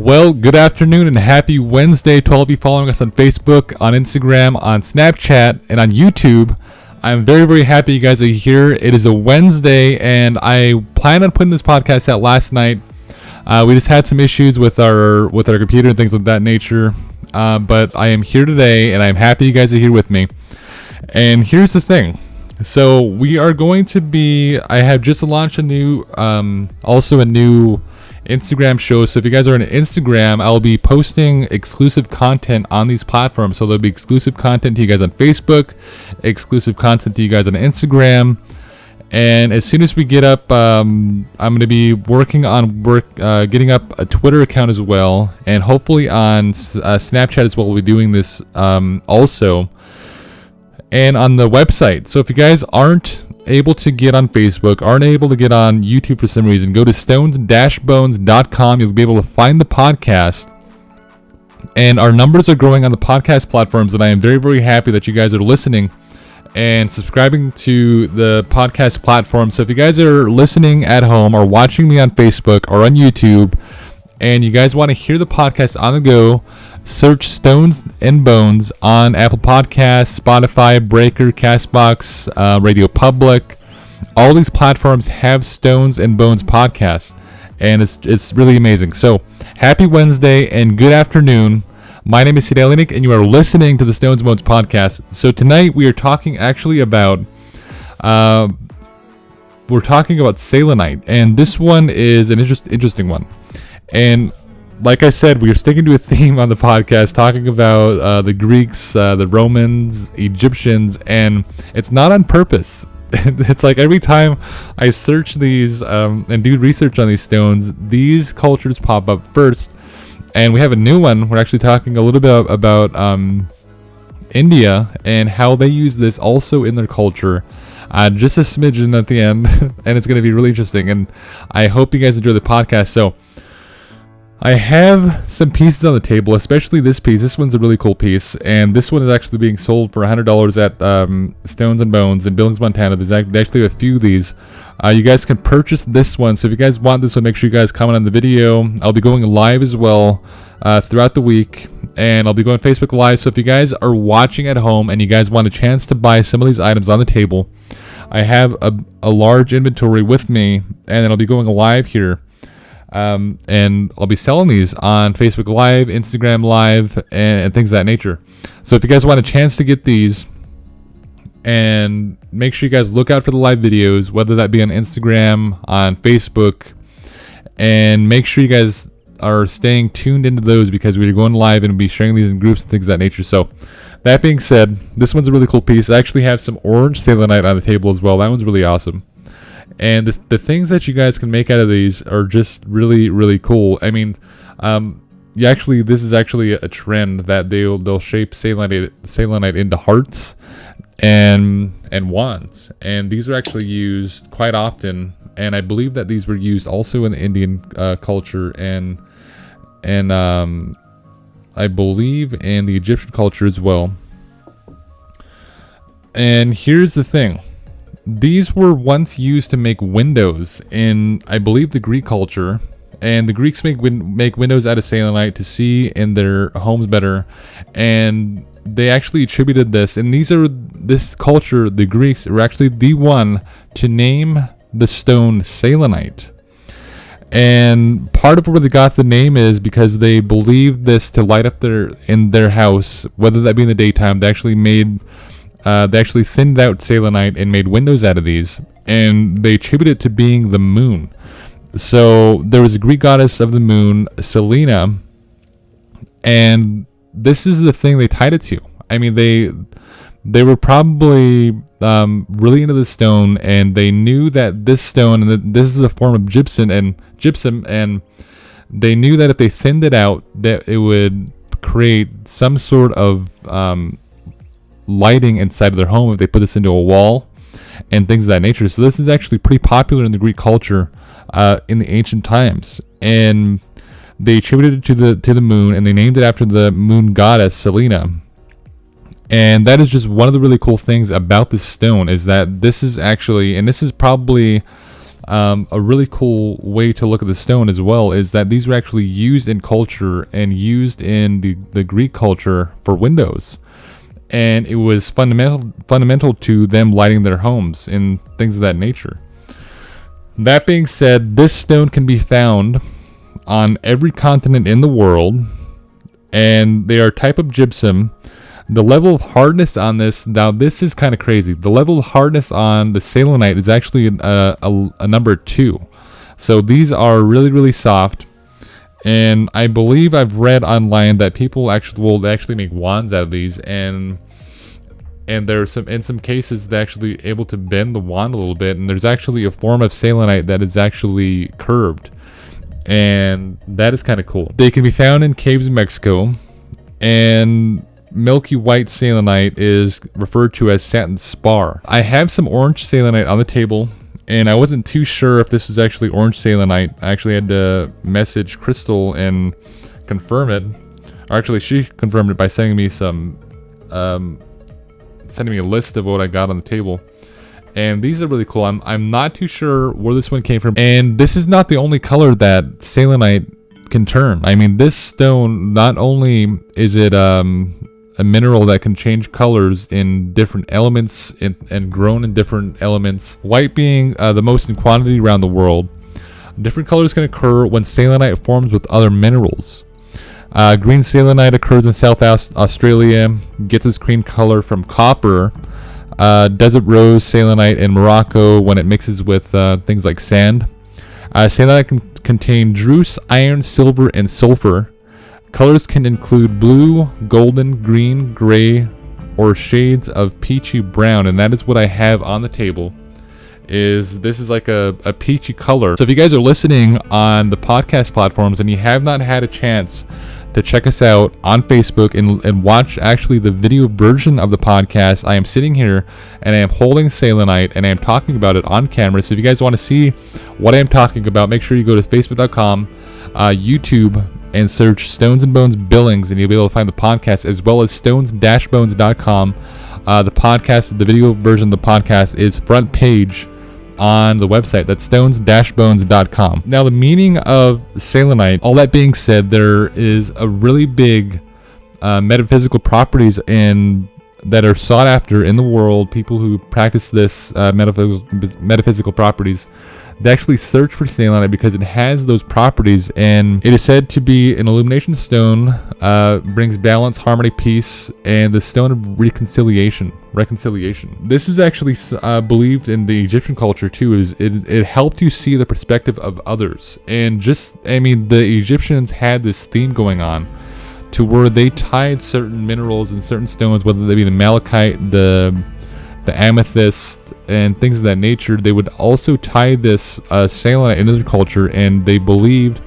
Well, good afternoon and happy Wednesday to all of you following us on Facebook, on Instagram, on Snapchat, and on YouTube. I'm very, very happy you guys are here. It is a Wednesday, and I planned on putting this podcast out last night. We just had some issues with our computer and things of that nature. But I am here today, and I'm happy you guys are here with me. And here's the thing. So we are going to be. I have just launched a new Instagram show. So if you guys are on Instagram, I'll be posting exclusive content on these platforms. So there'll be exclusive content to you guys on Facebook, exclusive content to you guys on Instagram. And as soon as we get up, I'm going to be working on getting up a Twitter account as well, and hopefully on Snapchat as well. We'll be doing this also, and on the website. So if you guys aren't able to get on Facebook, aren't able to get on YouTube for some reason, go to stones-bones.com. You'll be able to find the podcast. And our numbers are growing on the podcast platforms, and I am very, very happy that you guys are listening and subscribing to the podcast platform. So if you guys are listening at home or watching me on Facebook or on YouTube, and you guys want to hear the podcast on the go, search Stones and Bones on Apple Podcasts, Spotify, Breaker, Castbox, RadioPublic. All these platforms have Stones and Bones podcasts, and it's really amazing. So happy Wednesday and good afternoon. My name is Cdale Enick, and you are listening to the Stones and Bones podcast. So tonight we are talking actually about Selenite, and this one is an interesting one. And like I said, we are sticking to a theme on the podcast, talking about the Greeks, the Romans, Egyptians, and it's not on purpose. It's like every time I search these and do research on these stones, these cultures pop up first. And we have a new one. We're actually talking a little bit about India and how they use this also in their culture. Just a smidgen at the end, and it's going to be really interesting. And I hope you guys enjoy the podcast. So I have some pieces on the table, especially this piece. This one's a really cool piece, and this one is actually being sold for $100 at Stones and Bones in Billings, Montana. There's actually a few of these. You guys can purchase this one, so if you guys want this one, make sure you guys comment on the video. I'll be going live as well throughout the week, and I'll be going Facebook Live. So if you guys are watching at home and you guys want a chance to buy some of these items on the table, I have a large inventory with me, and I'll be going live here. And I'll be selling these on Facebook Live, Instagram Live, and things of that nature. So if you guys want a chance to get these, and make sure you guys look out for the live videos, whether that be on Instagram, on Facebook, and make sure you guys are staying tuned into those, because we're going live and we'll be sharing these in groups and things of that nature. So that being said, this one's a really cool piece. I actually have some orange selenite on the table as well. That one's really awesome. And the things that you guys can make out of these are just really, really cool. I mean, this is actually a trend that they'll shape selenite into hearts and wands. And these are actually used quite often. And I believe that these were used also in the Indian culture and I believe in the Egyptian culture as well. And here's the thing. These were once used to make windows in, I believe, the Greek culture, and the Greeks make windows out of selenite to see in their homes better, and they actually attributed this. And this culture, the Greeks, were actually the one to name the stone selenite. And part of where they got the name is because they believed this to light up in their house, whether that be in the daytime. They actually thinned out selenite and made windows out of these, and they attribute it to being the moon. So there was a Greek goddess of the moon, Selene, and this is the thing they tied it to. I mean, they were probably really into the stone, and they knew that this stone, and that this is a form of gypsum, and they knew that if they thinned it out, that it would create some sort of lighting inside of their home if they put this into a wall and things of that nature. So this is actually pretty popular in the Greek culture in the ancient times, and they attributed it to the moon, and they named it after the moon goddess Selene. And that is just one of the really cool things about this stone, is that this is actually, and this is probably A really cool way to look at the stone as well is that these were actually used in culture and used in the Greek culture for windows. And it was fundamental to them lighting their homes and things of that nature. That being said, this stone can be found on every continent in the world, and they are a type of gypsum. The level of hardness on this, now this is kind of crazy. The level of hardness on the selenite is actually a number 2. So these are really, really soft. And I believe I've read online that people will actually make wands out of these, and there's in some cases they're actually able to bend the wand a little bit, and there's actually a form of selenite that is actually curved, and that is kind of cool. They can be found in caves in Mexico, and milky white selenite is referred to as satin spar. I have some orange selenite on the table, and I wasn't too sure if this was actually orange selenite. I actually had to message Crystal and confirm it. Or actually, she confirmed it by sending me a list of what I got on the table. And these are really cool. I'm not too sure where this one came from. And this is not the only color that selenite can turn. I mean, this stone, not only is it a mineral that can change colors in different elements and grown in different elements, white being the most in quantity around the world. Different colors can occur when selenite forms with other minerals. Green selenite occurs in South Australia, gets its green color from copper. Desert rose selenite in Morocco when it mixes with things like sand. Selenite can contain druce, iron, silver, and sulfur. Colors can include blue, golden, green, gray, or shades of peachy brown, and that is what I have on the table. This is like a peachy color. So if you guys are listening on the podcast platforms and you have not had a chance to check us out on Facebook and watch actually the video version of the podcast, I am sitting here and I am holding selenite and I am talking about it on camera. So if you guys want to see what I am talking about, make sure you go to facebook.com, YouTube, and search Stones and Bones Billings, and you'll be able to find the podcast, as well as stones-bones.com. The podcast, the video version of the podcast is front page on the website. That's stones-bones.com. Now, the meaning of selenite, all that being said, there is a really big metaphysical properties that are sought after in the world. People who practice this metaphysical properties, they actually search for selenite because it has those properties, and it is said to be an illumination stone, brings balance, harmony, peace, and the stone of reconciliation. This is actually believed in the Egyptian culture too. It helped you see the perspective of others, and the Egyptians had this theme going on to where they tied certain minerals and certain stones, whether they be the malachite, the amethyst, and things of that nature. They would also tie this selenite into their culture, and they believed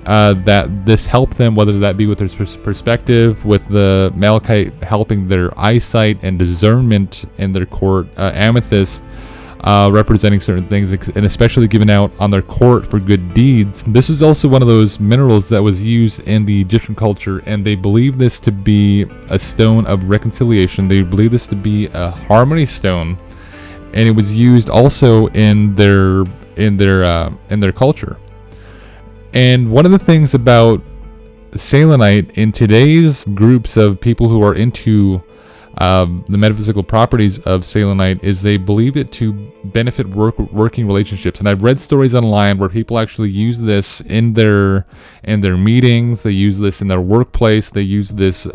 that this helped them, whether that be with their perspective, with the malachite helping their eyesight and discernment in their court, amethyst representing certain things, and especially given out on their court for good deeds. This is also one of those minerals that was used in the Egyptian culture, and they believe this to be a stone of reconciliation. They believe this to be a harmony stone, and it was used also in their culture. And one of the things about selenite in today's groups of people who are into the metaphysical properties of selenite is they believe it to benefit working relationships. And I've read stories online where people actually use this in their meetings. They use this in their workplace. They use this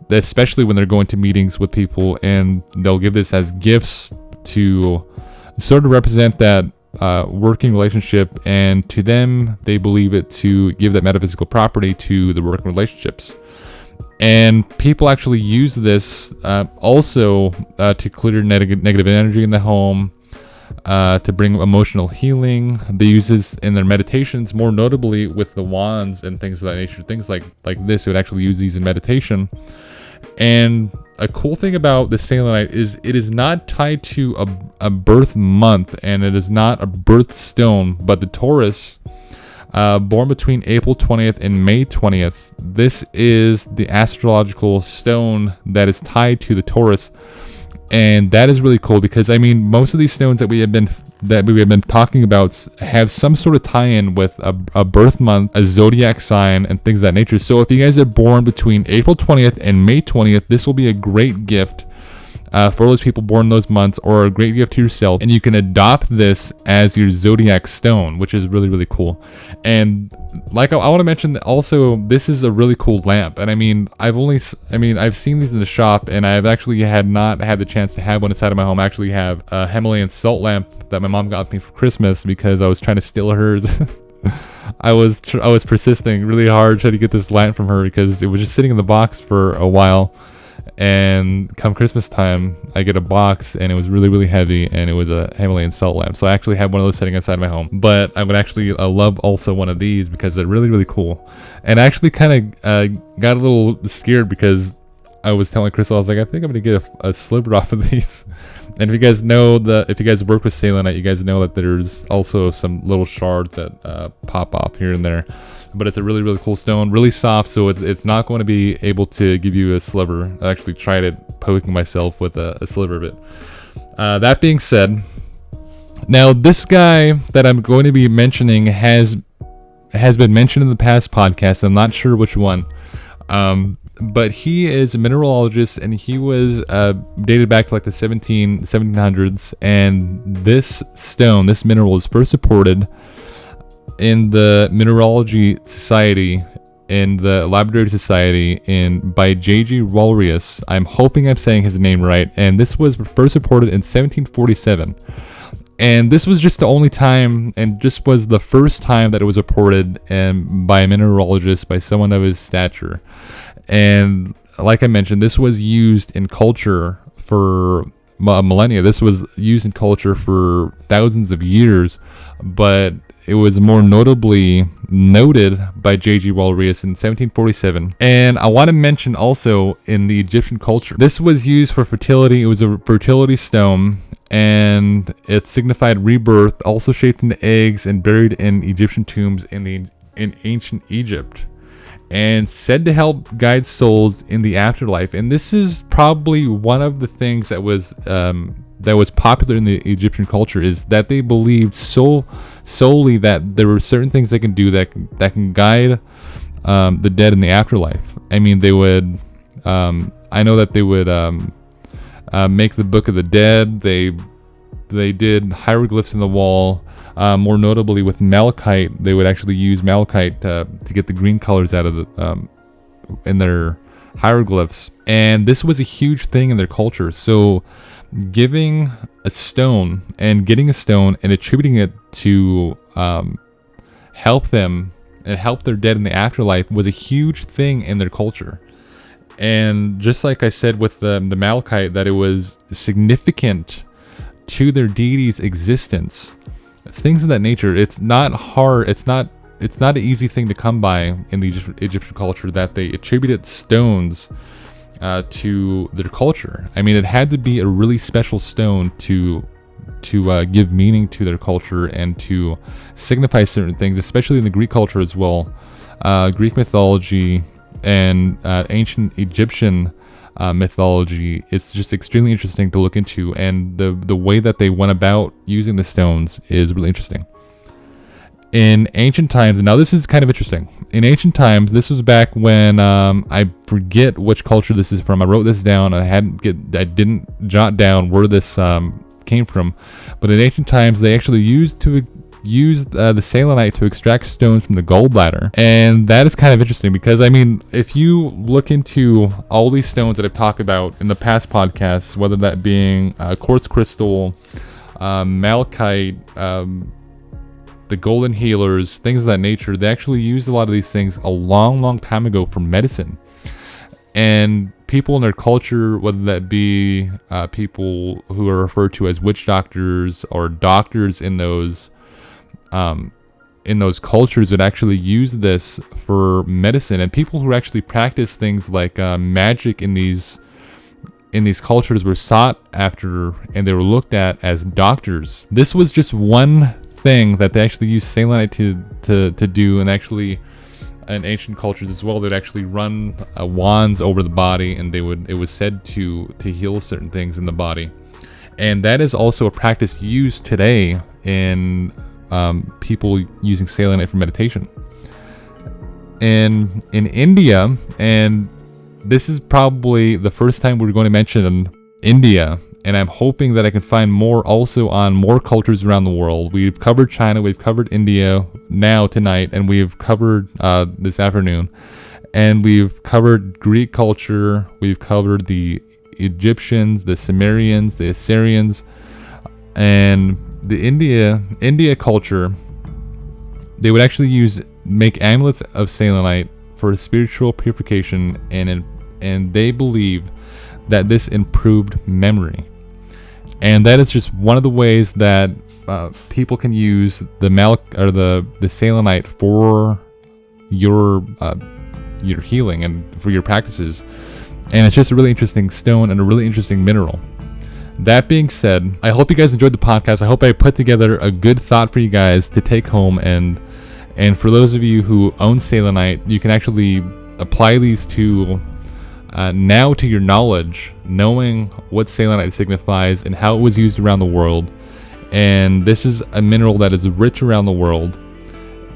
especially when they're going to meetings with people, and they'll give this as gifts to sort of represent that working relationship, and to them they believe it to give that metaphysical property to the working relationships. And people actually use this also to clear negative energy in the home, to bring emotional healing. They use this in their meditations, more notably with the wands and things of that nature. Things like this, they would actually use these in meditation. And a cool thing about the selenite is it is not tied to a birth month, and it is not a birth stone, but the Taurus, born between April 20th and May 20th. This is the astrological stone that is tied to the Taurus. And that is really cool because I mean, most of these stones that we have been talking about have some sort of tie-in with a birth month, a zodiac sign, and things of that nature. So if you guys are born between April 20th and May 20th, this will be a great gift for those people born those months, or a great gift to yourself. And you can adopt this as your zodiac stone, which is really, really cool. And like I want to mention that also, this is a really cool lamp. And I mean, I've seen these in the shop, and I've actually not had the chance to have one inside of my home. I actually have a Himalayan salt lamp that my mom got me for Christmas because I was trying to steal hers. I was persisting really hard trying to get this lamp from her because it was just sitting in the box for a while. And come Christmas time, I get a box, and it was really, really heavy, and it was a Himalayan salt lamp. So I actually have one of those sitting inside my home. But I would actually love also one of these because they're really, really cool. And I actually kind of got a little scared because I was telling Crystal, I was like, I think I'm gonna get a sliver off of these. And if you guys know if you guys work with Selenite, you guys know that there's also some little shards that pop off here and there. But it's a really, really cool stone, really soft, so it's not going to be able to give you a sliver. I actually tried it poking myself with a sliver of it. That being said, now this guy that I'm going to be mentioning has been mentioned in the past podcast. I'm not sure which one, but he is a mineralogist, and he was dated back to like the 1700s. And this stone, this mineral, was first reported in the Mineralogy Society, in the Laboratory Society, by J.G. Walrius. I'm hoping I'm saying his name right. And this was first reported in 1747. And this was just the only time, and just was the first time that it was reported by a mineralogist, by someone of his stature. And like I mentioned, this was used in culture for millennia. This was used in culture for thousands of years, but it was more notably noted by J.G. Walrius in 1747. And I want to mention also in the Egyptian culture, this was used for fertility. It was a fertility stone, and it signified rebirth, also shaped into eggs and buried in Egyptian tombs in ancient Egypt, and said to help guide souls in the afterlife. And this is probably one of the things that was popular in the Egyptian culture, is that they believed solely that there were certain things they can do that can guide the dead in the afterlife. I mean, they would I know that they would make the Book of the Dead. They did hieroglyphs in the wall. More notably with malachite, they would actually use malachite to get the green colors out of the in their hieroglyphs. And this was a huge thing in their culture. So giving a stone and getting a stone and attributing it to help them and help their dead in the afterlife was a huge thing in their culture. And just like I said with the malachite, that it was significant to their deity's existence, things of that nature. It's not hard. It's not an easy thing to come by in the Egyptian culture, that they attributed stones to their culture. I mean, it had to be a really special stone to give meaning to their culture and to signify certain things, especially in the Greek culture as well. Greek mythology and ancient Egyptian mythology, it's just extremely interesting to look into, and the way that they went about using the stones is really interesting. In ancient times, now this is kind of interesting. In ancient times, this was back when I forget which culture this is from. I wrote this down. I didn't jot down where this came from, but in ancient times, they actually used the selenite to extract stones from the gallbladder. And that is kind of interesting because, I mean, if you look into all these stones that I've talked about in the past podcasts, whether that being quartz crystal, malachite, the golden healers, things of that nature, they actually used a lot of these things a long time ago for medicine. And people in their culture, whether that be people who are referred to as witch doctors or doctors in those cultures, would actually use this for medicine. And people who actually practice things like magic in these cultures were sought after, and they were looked at as doctors. This was just one thing that they actually used selenite to do, and actually in ancient cultures as well, they'd actually run wands over the body, and it was said to heal certain things in the body. And that is also a practice used today in people using selenite for meditation. And in India, and this is probably the first time we're going to mention India, and I'm hoping that I can find more also on more cultures around the world. We've covered China, we've covered India now tonight, and we've covered this afternoon. And we've covered Greek culture, we've covered the Egyptians, the Sumerians, the Assyrians, and the India culture. They would actually make amulets of selenite for spiritual purification, and they believe that this improved memory. And that is just one of the ways that people can use the selenite for your healing and for your practices. And it's just a really interesting stone and a really interesting mineral. That being said, I hope you guys enjoyed the podcast. I hope I put together a good thought for you guys to take home, and for those of you who own selenite, you can actually apply these to now to your knowledge, knowing what selenite signifies and how it was used around the world. And this is a mineral that is rich around the world,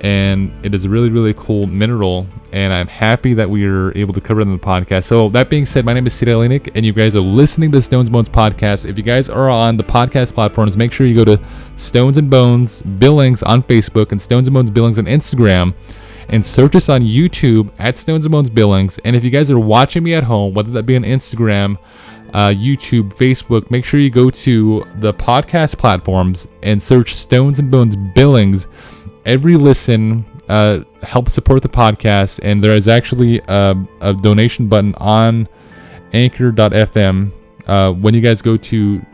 and it is a really, really cool mineral, and I'm happy that we are able to cover it in the podcast. So that being said, my name is Cdale Enick, and you guys are listening to the Stones and Bones podcast. If you guys are on the podcast platforms, make sure you go to Stones and Bones Billings on Facebook and Stones and Bones Billings on Instagram, and search us on YouTube at Stones and Bones Billings. And if you guys are watching me at home, whether that be on Instagram, YouTube, Facebook, make sure you go to the podcast platforms and search Stones and Bones Billings. Every listen helps support the podcast, and there is actually a donation button on Anchor.fm. When you guys go to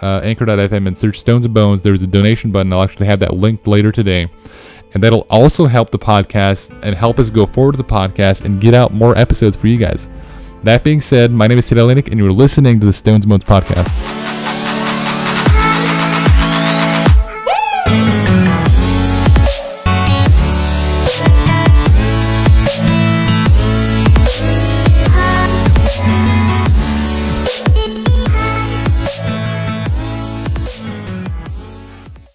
Anchor.fm and search Stones and Bones, there's a donation button. I'll actually have that linked later today. And that'll also help the podcast and help us go forward to the podcast and get out more episodes for you guys. That being said, my name is Enick, and you're listening to the Stones and Bones podcast.